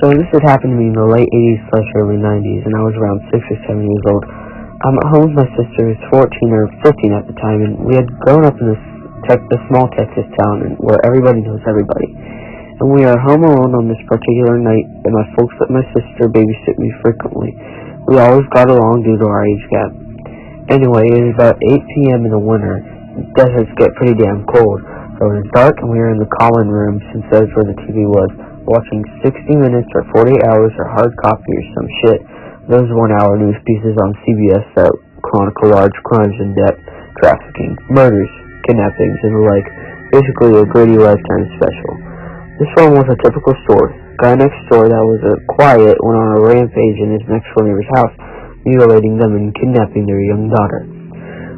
So this had happened to me in the late 80s/early 90s, and I was around 6 or 7 years old. I'm at home with my sister, who's 14 or 15 at the time, and we had grown up in this small Texas town where everybody knows everybody. And we are home alone on this particular night, and my folks let my sister babysit me frequently. We always got along due to our age gap. Anyway, it was about 8 p.m. in the winter. Deserts get pretty damn cold, so it was dark, and we were in the common room, since that was where the TV was, watching 60 Minutes or 48 Hours or Hard Copy or some shit. Those 1-hour news pieces on CBS that chronicle large crimes in depth, trafficking, murders, kidnappings, and the like. Basically a gritty Lifetime special. This one was a typical story. Guy next door that was quiet went on a rampage in his next door neighbor's house, mutilating them and kidnapping their young daughter.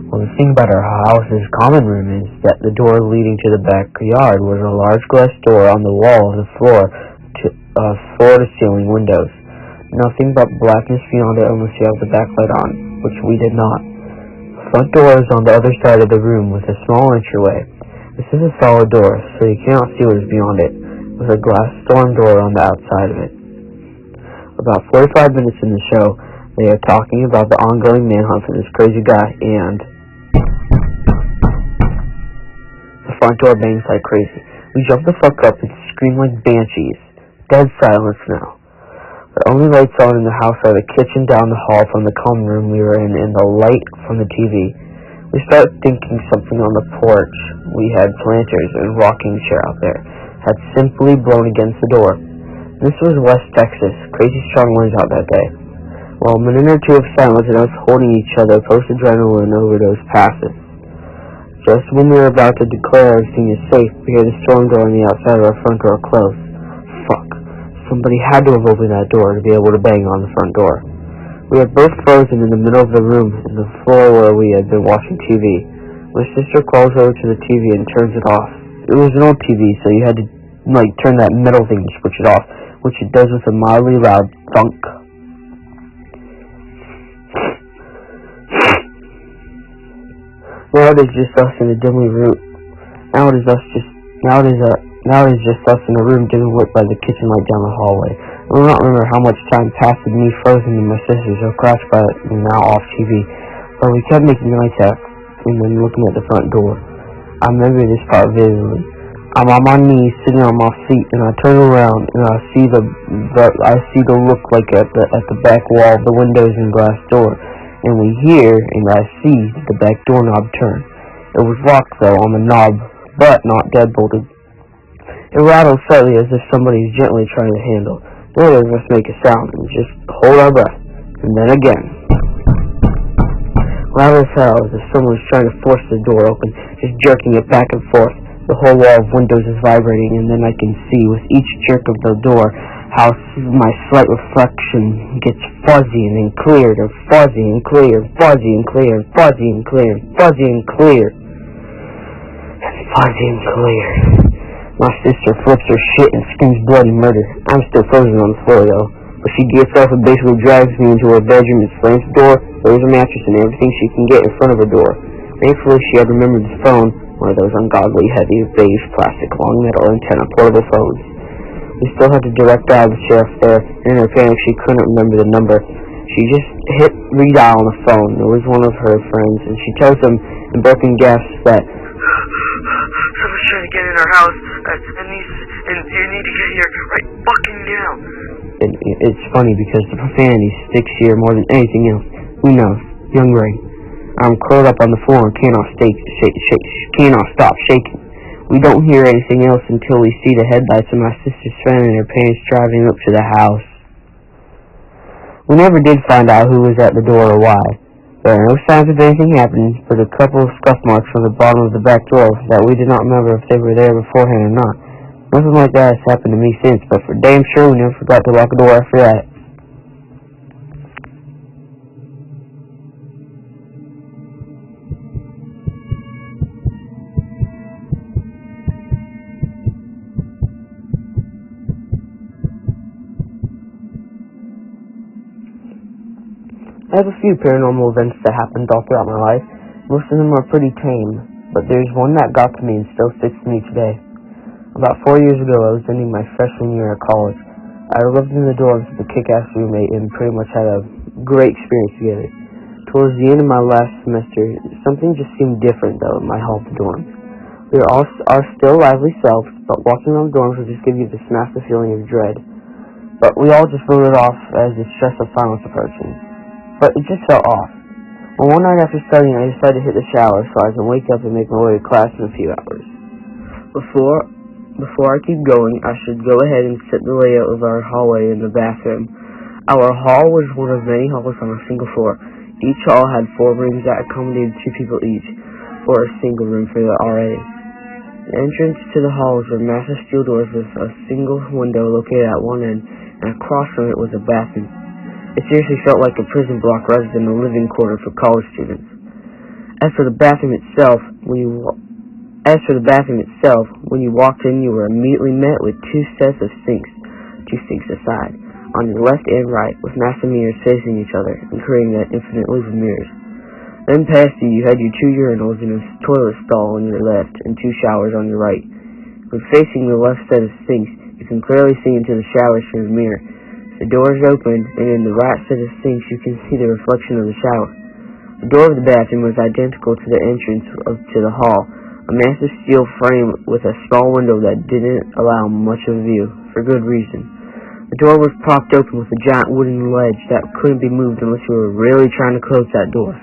Well, the thing about our house's common room is that the door leading to the backyard was a large glass door on the wall of the floor-to-ceiling windows. Nothing but blackness beyond it unless you have the backlight on, which we did not. The front door is on the other side of the room with a small entryway. This is a solid door, so you cannot see what is beyond it, with a glass storm door on the outside of it. About 45 minutes in the show, they are talking about the ongoing manhunt for this crazy guy, and the front door bangs like crazy. We jump the fuck up and scream like banshees. Dead silence now. The only lights on in the house are the kitchen down the hall from the common room we were in and the light from the TV. We start thinking something on the porch. We had planters and rocking chair out there. Had simply blown against the door. This was West Texas. Crazy strong winds out that day. Well, a minute or two of silence and us holding each other post-adrenaline overdose passes. Just when we were about to declare everything is safe, we hear the storm door on the outside of our front door close. Fuck. Somebody had to have opened that door to be able to bang on the front door. We were both frozen in the middle of the room, in the floor where we had been watching TV. My sister crawls over to the TV and turns it off. It was an old TV, so you had to, turn that metal thing to switch it off, which it does with a mildly loud thunk. Now it is just us in a dimly room. Now it is just us in a room dimly lit by the kitchen light down the hallway. I do not remember how much time passed with me frozen and my sister so crouched by the now off TV, but we kept making eye contact and then looking at the front door. I remember this part vividly. I'm on my knees sitting on my feet, and I turn around and I see the look like at the back wall of the windows and glass door. And we hear, and I see, the back doorknob turn. It was locked, though, on the knob, but not deadbolted. It rattled slightly as if somebody is gently trying to handle. Neither of us make a sound, and just hold our breath. And then again. Loud as hell, as if someone is trying to force the door open, just jerking it back and forth. The whole wall of windows is vibrating, and then I can see, with each jerk of the door, how my slight reflection gets fuzzy and then clear, and fuzzy and clear, fuzzy and clear, and fuzzy and clear, and fuzzy and clear, and fuzzy and clear. My sister flips her shit and screams bloody murder. I'm still frozen on the floor, though. But she gets off and basically drags me into her bedroom and slams the door, throws a mattress and everything she can get in front of her door. Thankfully, she had remembered the phone, one of those ungodly heavy beige plastic long metal antenna portable phones. We still had to direct dial the sheriff there, and in her panic she couldn't remember the number. She just hit redial on the phone. It was one of her friends, and she tells him in broken gasps that someone's trying to get in our house, and you need to get here right fucking now. And it's funny because the profanity sticks here more than anything else. Who knows? Young Ray. I'm curled up on the floor and cannot stop shaking. We don't hear anything else until we see the headlights of my sister's friend and her parents driving up to the house. We never did find out who was at the door or why. There are no signs of anything happening, but a couple of scuff marks on the bottom of the back door that we did not remember if they were there beforehand or not. Nothing like that has happened to me since, but for damn sure we never forgot to lock the door after that. I have a few paranormal events that happened all throughout my life. Most of them are pretty tame, but there's one that got to me and still sticks to me today. About 4 years ago, I was ending my freshman year at college. I lived in the dorms with a kick-ass roommate and pretty much had a great experience together. Towards the end of my last semester, something just seemed different, though, in my hall of dorms. We are all our still lively selves, but walking around the dorms will just give you this massive feeling of dread. But we all just wrote it off as the stress of finals approaching. But it just felt off. Well, one night after studying, I decided to hit the shower so I can wake up and make my way to class in a few hours. Before I keep going, I should go ahead and set the layout of our hallway in the bathroom. Our hall was one of many halls on a single floor. Each hall had 4 rooms that accommodated 2 people each, or a single room for the RA. The entrance to the halls were massive steel doors with a single window located at one end, and across from it was a bathroom. It seriously felt like a prison block rather than a living quarter for college students. As for the bathroom itself, when you walked in, you were immediately met with 2 sets of sinks, 2 sinks aside, on your left and right, with massive mirrors facing each other and creating that infinite loop of mirrors. Then past you had your 2 urinals and a toilet stall on your left and 2 showers on your right. When facing the left set of sinks, you can clearly see into the showers through the mirror. The door is open, and in the right set of sinks you can see the reflection of the shower. The door of the bathroom was identical to the entrance to the hall, a massive steel frame with a small window that didn't allow much of a view, for good reason. The door was propped open with a giant wooden ledge that couldn't be moved unless you were really trying to close that door.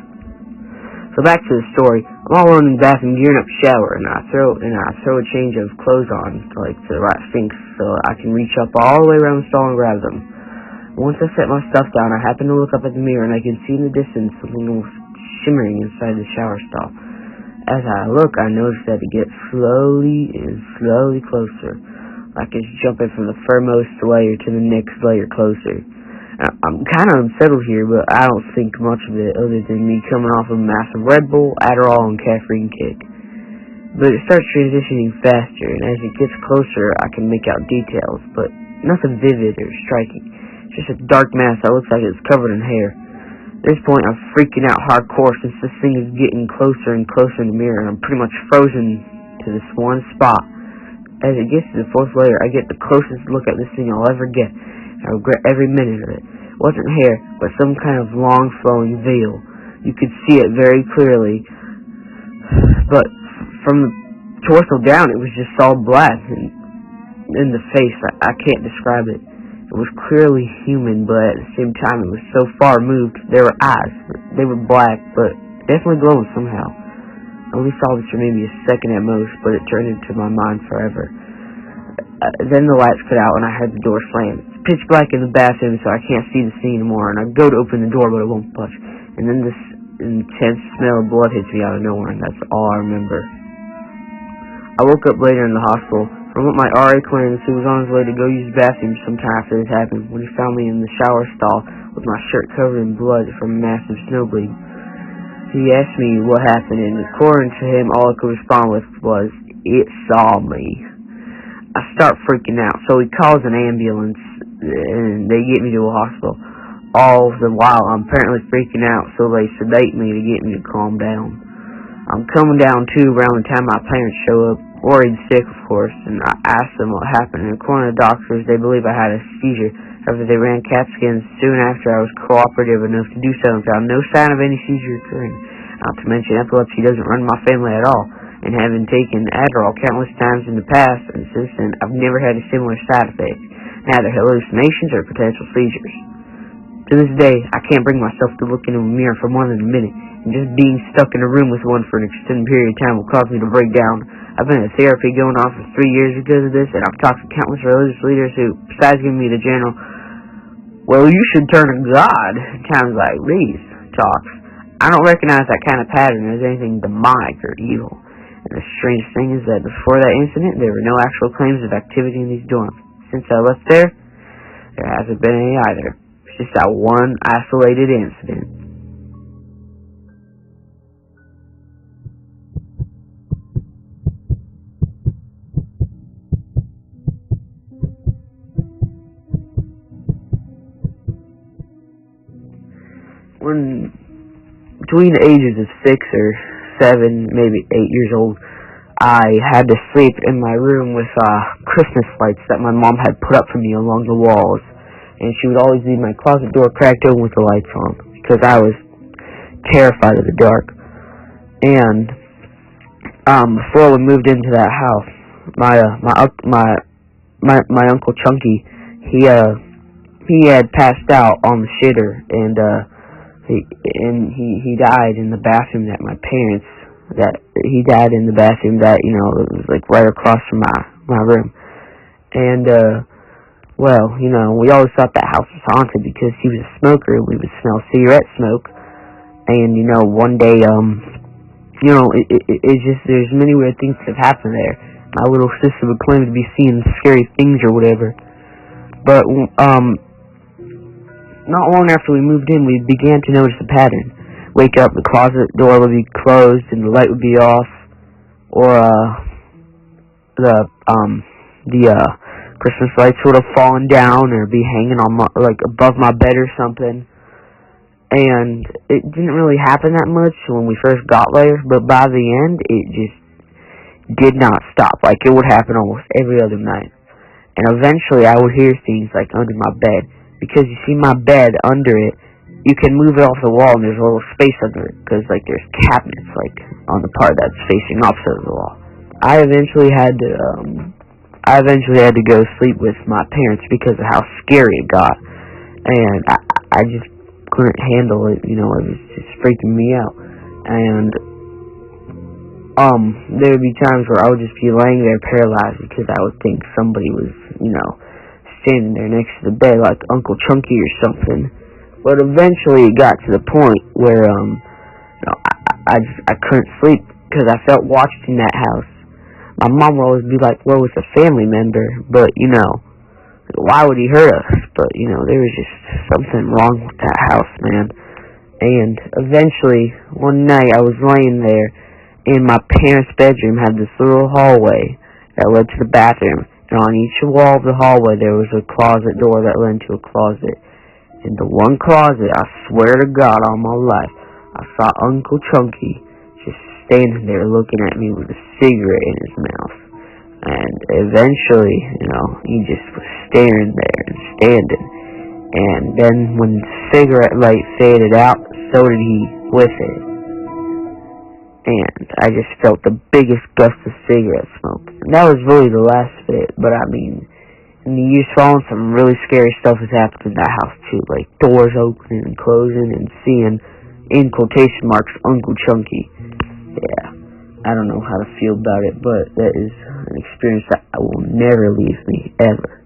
So back to the story. I'm all alone in the bathroom gearing up to shower, and I throw a change of clothes on, like to the right sinks, so I can reach up all the way around the stall and grab them. Once I set my stuff down, I happen to look up at the mirror, and I can see in the distance something almost shimmering inside the shower stall. As I look, I notice that it gets slowly closer, like it's jumping from the firmmost layer to the next layer closer. I'm kind of unsettled here, but I don't think much of it other than me coming off a massive Red Bull, Adderall, and caffeine kick. But it starts transitioning faster, and as it gets closer, I can make out details, but nothing vivid or striking. It's just a dark mass that looks like it's covered in hair. At this point, I'm freaking out hardcore since this thing is getting closer and closer in the mirror, and I'm pretty much frozen to this one spot. As it gets to the 4th layer, I get the closest look at this thing I'll ever get. I regret every minute of it. It wasn't hair, but some kind of long flowing veil. You could see it very clearly, but from the torso down, it was just all black, and in the face, I can't describe it. It was clearly human, but at the same time, it was so far removed. There were eyes. They were black, but definitely glowing somehow. I only saw this for maybe a second at most, but it turned into my mind forever. Then the lights cut out, and I heard the door slam. It's pitch black in the bathroom, so I can't see the scene anymore, and I go to open the door, but it won't budge. And then this intense smell of blood hits me out of nowhere, and that's all I remember. I woke up later in the hospital. From what my RA claims, he was on his way to go use the bathroom sometime after this happened, when he found me in the shower stall with my shirt covered in blood from a massive snow bleed. He asked me what happened, and according to him, all I could respond with was, "It saw me." I start freaking out, so he calls an ambulance, and they get me to a hospital. All the while, I'm apparently freaking out, so they sedate me to get me to calm down. I'm coming down, too, around the time my parents show up. Worried sick, of course, and I asked them what happened, and according to the doctors, they believe I had a seizure. However, they ran CAT scans soon after I was cooperative enough to do so and found no sign of any seizure occurring. Not to mention, epilepsy doesn't run in my family at all, and having taken Adderall countless times in the past, and since then, I've never had a similar side effect, neither hallucinations or potential seizures. To this day, I can't bring myself to look into a mirror for more than a minute, and just being stuck in a room with one for an extended period of time will cause me to break down. I've been in therapy going on for 3 years because of this, and I've talked to countless religious leaders who, besides giving me the general, "Well, you should turn to God," times like these talks, I don't recognize that kind of pattern as anything demonic or evil. And the strange thing is that before that incident, there were no actual claims of activity in these dorms. Since I left there hasn't been any either. It's just that one isolated incident. When between the ages of 6 or 7, maybe 8 years old, I had to sleep in my room with Christmas lights that my mom had put up for me along the walls, and she would always leave my closet door cracked open with the lights on, because I was terrified of the dark. And before we moved into that house, my Uncle Chunky, he had passed out on the shitter, and he died in the bathroom that my parents, he died in the bathroom that, it was like right across from my room. And well, we always thought that house was haunted because he was a smoker. We would smell cigarette smoke, and one day it's just, there's many weird things that have happened there. My little sister would claim to be seeing scary things or whatever. But not long after we moved in, we began to notice a pattern. Wake up, the closet door would be closed and the light would be off, or the Christmas lights would have fallen down or be hanging on above my bed or something. And it didn't really happen that much when we first got there, but by the end, it just did not stop. Like, it would happen almost every other night. And eventually, I would hear things like under my bed. Because you see my bed under it, you can move it off the wall and there's a little space under it. Because, there's cabinets, on the part that's facing opposite of the wall. I eventually had to go sleep with my parents because of how scary it got. And I just couldn't handle it, it was just freaking me out. And there would be times where I would just be laying there paralyzed because I would think somebody was, standing there next to the bed like Uncle Chunky or something. But eventually it got to the point where I couldn't sleep because I felt watched in that house. My mom would always be like, well, it's a family member, but why would he hurt us? But there was just something wrong with that house, man. And eventually one night I was laying there, and my parents' bedroom had this little hallway that led to the bathroom. And on each wall of the hallway, there was a closet door that led to a closet. In the one closet, I swear to God on my life, I saw Uncle Chunky just standing there looking at me with a cigarette in his mouth. And eventually, he just was staring there and standing. And then when the cigarette light faded out, so did he with it. And I just felt the biggest gust of cigarette smoke. And that was really the last of it. But in the years following, some really scary stuff has happened in that house too. Like doors opening and closing and seeing, in quotation marks, Uncle Chunky. Yeah, I don't know how to feel about it, but that is an experience that will never leave me, ever.